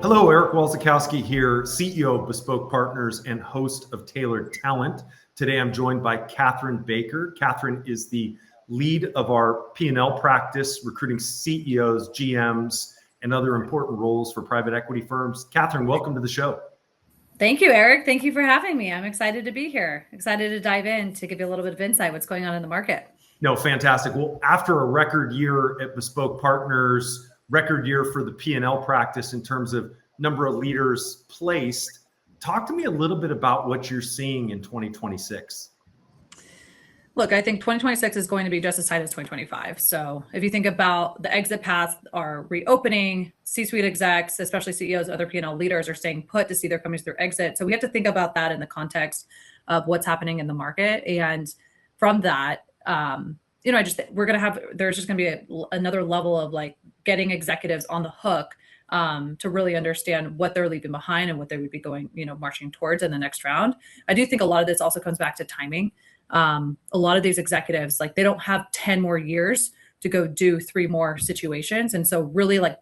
Hello, Eric Walzakowski here, CEO of Bespoke Partners and host of Tailored Talent. Today, I'm joined by Catherine Baker. Catherine is the lead of our P&L practice, recruiting CEOs, GMs, and other important roles for private equity firms. Catherine, welcome to the show. Thank you, Eric. Thank you for having me. I'm excited to be here. Excited to dive in to give you a little bit of insight what's going on in the market. No, fantastic. Well, after a record year at Bespoke Partners, record year for the P&L practice in terms of number of leaders placed, talk to me a little bit about what you're seeing in 2026. Look, I think 2026 is going to be just as tight as 2025. So if you think about the exit paths are reopening, C-suite execs, especially CEOs, other P&L leaders are staying put to see their companies through exit. So we have to think about that in the context of what's happening in the market. And from that, there's just going to be another level of like getting executives on the hook to really understand what they're leaving behind and what they would be going, marching towards in the next round. I do think a lot of this also comes back to timing. A lot of these executives, like they don't have 10 more years to go do 3 more situations. And so really like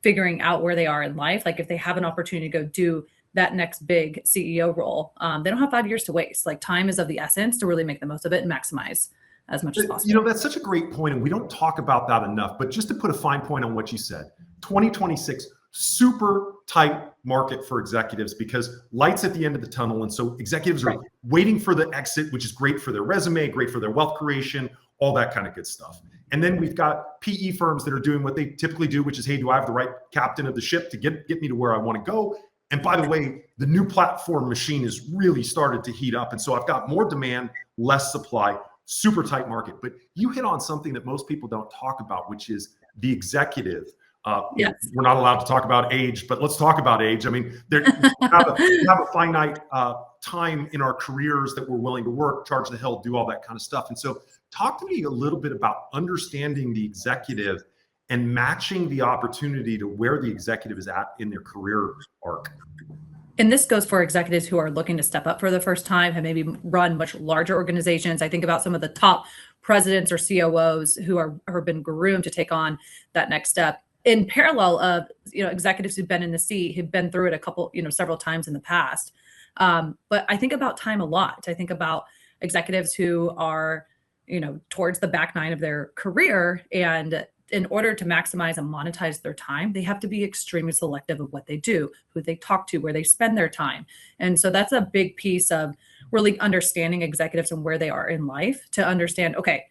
figuring out where they are in life, like if they have an opportunity to go do that next big CEO role, they don't have 5 years to waste. Like time is of the essence to really make the most of it and maximize as much as possible. That's such a great point, and we don't talk about that enough. But just to put a fine point on what you said, 2026, super tight market for executives because lights at the end of the tunnel. And so executives are waiting for the exit, which is great for their resume, great for their wealth creation, all that kind of good stuff. And then we've got PE firms that are doing what they typically do, which is, hey, do I have the right captain of the ship to get me to where I want to go? And by the way, the new platform machine has really started to heat up. And so I've got more demand, less supply, super tight market. But you hit on something that most people don't talk about, which is the executive. Yes. We're not allowed to talk about age, but let's talk about age. I mean, we have a finite time in our careers that we're willing to work, charge the hill, do all that kind of stuff. And so talk to me a little bit about understanding the executive and matching the opportunity to where the executive is at in their career arc. And this goes for executives who are looking to step up for the first time, have maybe run much larger organizations. I think about some of the top presidents or COOs who have been groomed to take on that next step. In parallel of, executives who've been in the seat, who've been through it several times in the past. But I think about time a lot. I think about executives who are, towards the back nine of their career. And in order to maximize and monetize their time, they have to be extremely selective of what they do, who they talk to, where they spend their time. And so that's a big piece of really understanding executives and where they are in life to understand, okay,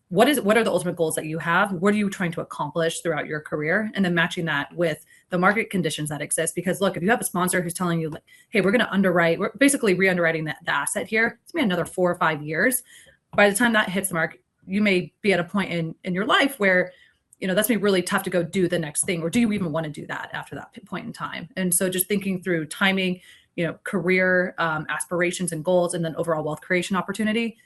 what are the ultimate goals that you have? What are you trying to accomplish throughout your career? And then matching that with the market conditions that exist. Because look, if you have a sponsor who's telling you, like, hey, we're going to underwrite, we're basically re-underwriting the asset here. It's going to be another 4 or 5 years. By the time that hits the mark, you may be at a point in your life where, that's going to be really tough to go do the next thing. Or do you even want to do that after that point in time? And so just thinking through timing, career aspirations and goals, and then overall wealth creation opportunity,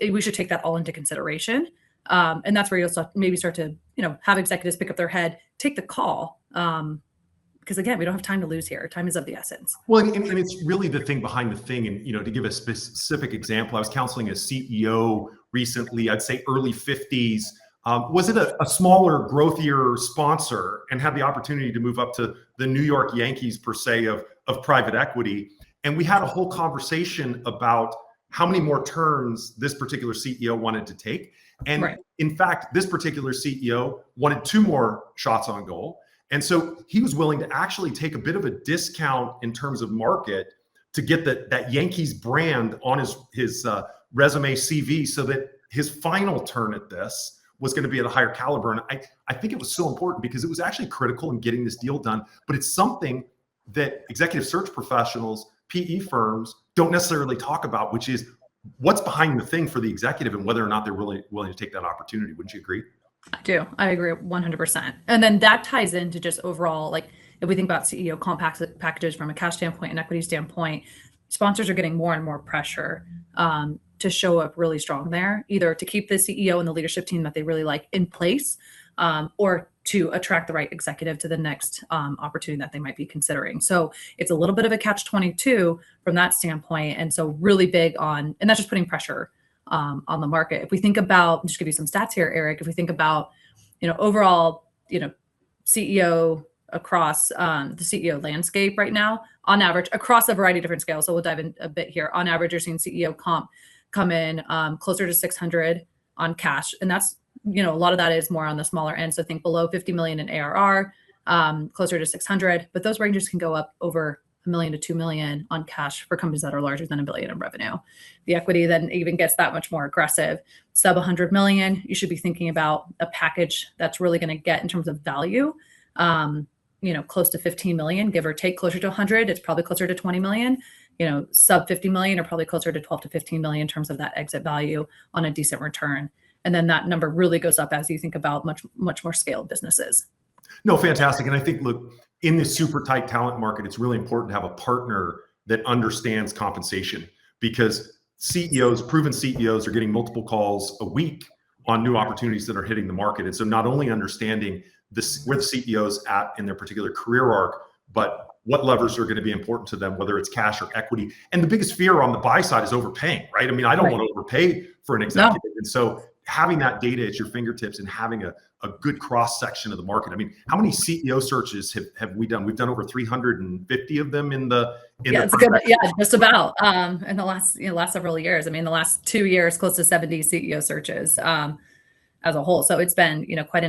we should take that all into consideration. And that's where you'll start to, have executives pick up their head, take the call. Because again, we don't have time to lose here. Time is of the essence. Well, and it's really the thing behind the thing. And, to give a specific example, I was counseling a CEO recently, I'd say early 50s. Was it a smaller, growthier sponsor and had the opportunity to move up to the New York Yankees, per se, of private equity. And we had a whole conversation about how many more turns this particular CEO wanted to take. And in fact, this particular CEO wanted 2 more shots on goal. And so he was willing to actually take a bit of a discount in terms of market to get that Yankees brand on his resume CV so that his final turn at this was going to be at a higher caliber. And I think it was so important because it was actually critical in getting this deal done. But it's something that executive search professionals, PE firms, don't necessarily talk about, which is what's behind the thing for the executive and whether or not they're really willing to take that opportunity. Wouldn't you agree? I do. I agree 100%. And then that ties into just overall, like if we think about CEO comp packages from a cash standpoint and equity standpoint, sponsors are getting more and more pressure to show up really strong there, either to keep the CEO and the leadership team that they really like in place, or to attract the right executive to the next opportunity that they might be considering. So it's a little bit of a catch-22 from that standpoint. And so really big on, and that's just putting pressure on the market. If we think about, just give you some stats here, Eric, if we think about, overall, CEO across the CEO landscape right now, on average, across a variety of different scales. So we'll dive in a bit here. On average, you're seeing CEO comp come in closer to 600 on cash. And that's, a lot of that is more on the smaller end. So think below 50 million in ARR, closer to 600, but those ranges can go up over $1 million to $2 million on cash for companies that are larger than $1 billion in revenue. The equity then even gets that much more aggressive. Sub 100 million, you should be thinking about a package that's really going to get in terms of value, close to 15 million, give or take. Closer to 100, it's probably closer to 20 million. Sub 50 million are probably closer to 12 to 15 million in terms of that exit value on a decent return. And then that number really goes up as you think about much more scaled businesses. No, fantastic. And I think, look, in this super tight talent market, it's really important to have a partner that understands compensation, because proven CEOs are getting multiple calls a week on new opportunities that are hitting the market. And so not only understanding where the CEO's at in their particular career arc, but what levers are going to be important to them, whether it's cash or equity. And the biggest fear on the buy side is overpaying, right? I mean, I don't want to overpay for an executive. No. And so having that data at your fingertips and having a good cross section of the market. I mean, how many CEO searches have we done? We've done over 350 of them just about in the last several years. I mean, the last 2 years, close to 70 CEO searches as a whole. So it's been quite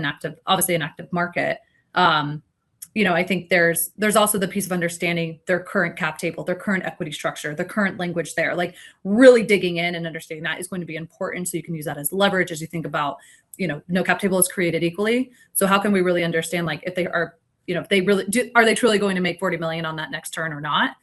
obviously an active market. I think there's also the piece of understanding their current cap table, their current equity structure, the current language there, like really digging in and understanding that is going to be important. So you can use that as leverage as you think about, no cap table is created equally. So how can we really understand, like, if they are, if they really do, are they truly going to make 40 million on that next turn or not?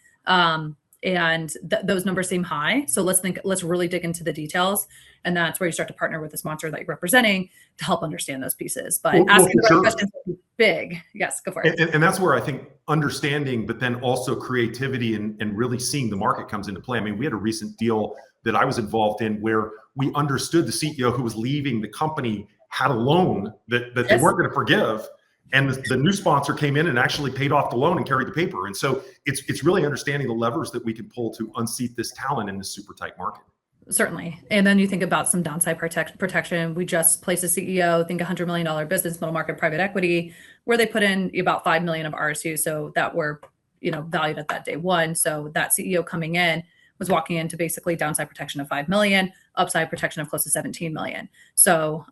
And those numbers seem high. So let's really dig into the details. And that's where you start to partner with the sponsor that you're representing to help understand those pieces. But asking the right questions is big. Yes, go for it. And that's where I think understanding, but then also creativity and really seeing the market comes into play. I mean, we had a recent deal that I was involved in where we understood the CEO who was leaving the company had a loan that they weren't going to forgive. And the new sponsor came in and actually paid off the loan and carried the paper. And so it's really understanding the levers that we can pull to unseat this talent in this super tight market. Certainly. And then you think about some downside protection. We just placed a CEO, think $100 million business, middle market private equity, where they put in about 5 million of RSU. So that were, valued at that day one. So that CEO coming in was walking into basically downside protection of 5 million, upside protection of close to 17 million. So,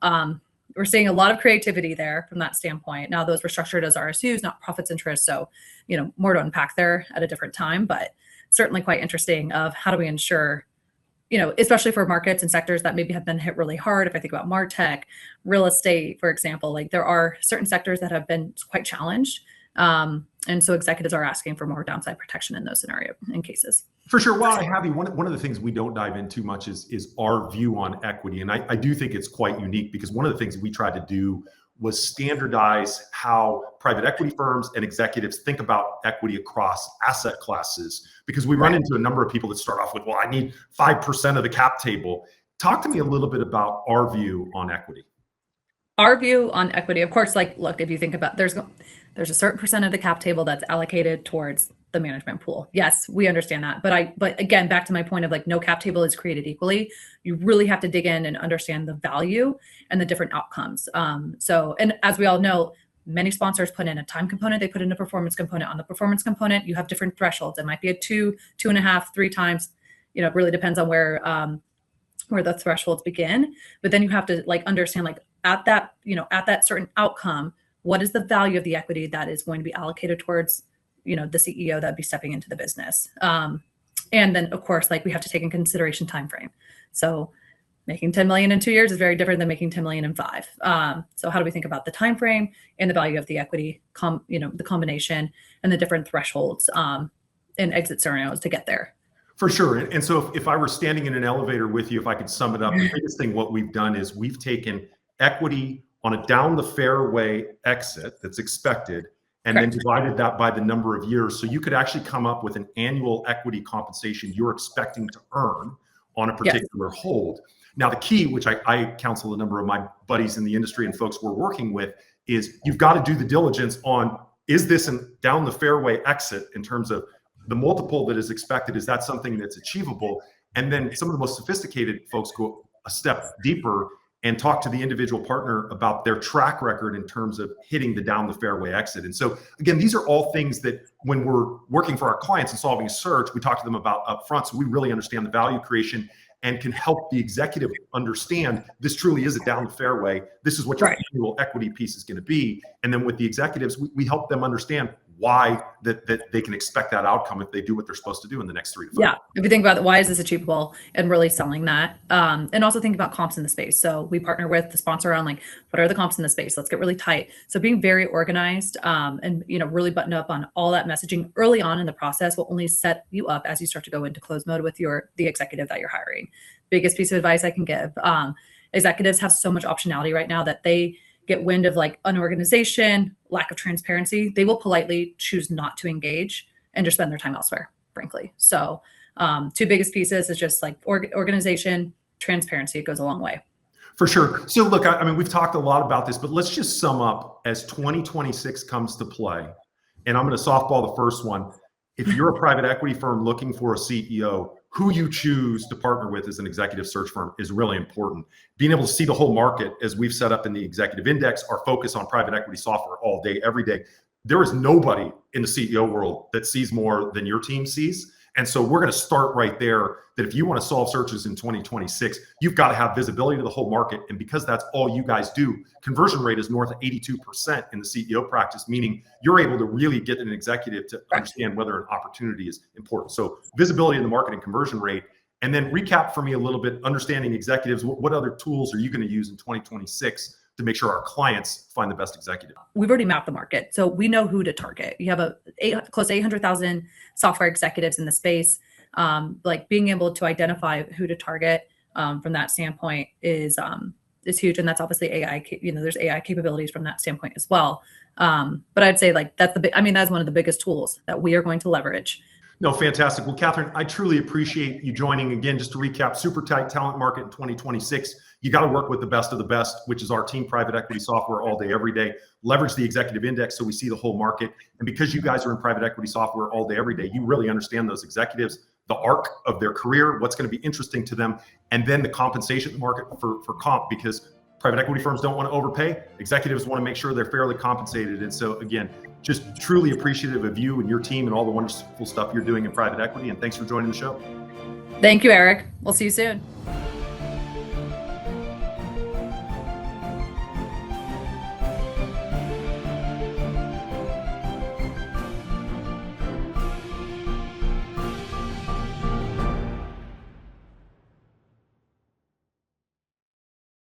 we're seeing a lot of creativity there from that standpoint. Now, those were structured as RSUs, not profits interest. So, more to unpack there at a different time, but certainly quite interesting of how do we ensure, especially for markets and sectors that maybe have been hit really hard. If I think about MarTech, real estate, for example, like there are certain sectors that have been quite challenged. And so executives are asking for more downside protection in those cases. For sure. While I have you, one of the things we don't dive into much is our view on equity. And I do think it's quite unique, because one of the things we tried to do was standardize how private equity firms and executives think about equity across asset classes, because we run into a number of people that start off with, well, I need 5% of the cap table. Talk to me a little bit about our view on equity. Our view on equity, of course, like, look, if you think about, there's a certain percent of the cap table that's allocated towards the management pool. Yes, we understand that. But again, back to my point of like, no cap table is created equally. You really have to dig in and understand the value and the different outcomes. And as we all know, many sponsors put in a time component, they put in a performance component. On the performance component, you have different thresholds. It might be a 2, 2.5, 3 times, it really depends on where the thresholds begin. But then you have to like understand, like, at that certain outcome, what is the value of the equity that is going to be allocated towards, the CEO that would be stepping into the business. And then of course, like, we have to take in consideration time frame. So making 10 million in 2 years is very different than making 10 million in 5. So how do we think about the time frame and the value of the equity, the combination and the different thresholds and exit scenarios to get there? For sure. And so if I were standing in an elevator with you, if I could sum it up, the biggest thing what we've done is we've taken equity on a down the fairway exit that's expected, and then divided that by the number of years. So you could actually come up with an annual equity compensation you're expecting to earn on a particular hold. Now, the key, which I counsel a number of my buddies in the industry and folks we're working with, is you've got to do the diligence on, is this a down the fairway exit in terms of the multiple that is expected? Is that something that's achievable? And then some of the most sophisticated folks go a step deeper and talk to the individual partner about their track record in terms of hitting the down the fairway exit. And so again, these are all things that when we're working for our clients and solving a search, we talk to them about upfront, so we really understand the value creation and can help the executive understand this truly is a down the fairway. This is what your annual equity piece is going to be. And then with the executives, we help them understand why that they can expect that outcome if they do what they're supposed to do in the next 3 to 5 years. If you think about it, why is this achievable, and really selling that, and also think about comps in the space. So we partner with the sponsor on like, what are the comps in the space? Let's get really tight. So being very organized, and really button up on all that messaging early on in the process will only set you up as you start to go into close mode with the executive that you're hiring. Biggest piece of advice I can give. Executives have so much optionality right now that they get wind of like unorganization, lack of transparency, they will politely choose not to engage and just spend their time elsewhere, frankly. So 2 biggest pieces is just like organization, transparency. It goes a long way. For sure. So look, I mean, we've talked a lot about this, but let's just sum up as 2026 comes to play. And I'm going to softball the first one. If you're a private equity firm looking for a CEO, who you choose to partner with as an executive search firm is really important. Being able to see the whole market, as we've set up in the executive index, our focus on private equity software all day, every day. There is nobody in the CEO world that sees more than your team sees. And so we're going to start right there, that if you want to solve searches in 2026, you've got to have visibility to the whole market. And because that's all you guys do, conversion rate is north of 82% in the CEO practice, meaning you're able to really get an executive to understand whether an opportunity is important. So visibility in the market and conversion rate. And then recap for me a little bit, understanding executives, what other tools are you going to use in 2026 to make sure our clients find the best executive? We've already mapped the market, so we know who to target. You have close to 800,000 software executives in the space. Like being able to identify who to target from that standpoint is huge, and that's obviously AI. There's AI capabilities from that standpoint as well. But I'd say like that's one of the biggest tools that we are going to leverage. No, fantastic. Well, Catherine, I truly appreciate you joining again. Just to recap, super tight talent market in 2026. You got to work with the best of the best, which is our team private equity software all day, every day. Leverage the executive index so we see the whole market. And because you guys are in private equity software all day, every day, you really understand those executives, the arc of their career, what's going to be interesting to them, and then the compensation market for comp, because private equity firms don't want to overpay. Executives want to make sure they're fairly compensated. And so again, just truly appreciative of you and your team and all the wonderful stuff you're doing in private equity. And thanks for joining the show. Thank you, Eric. We'll see you soon.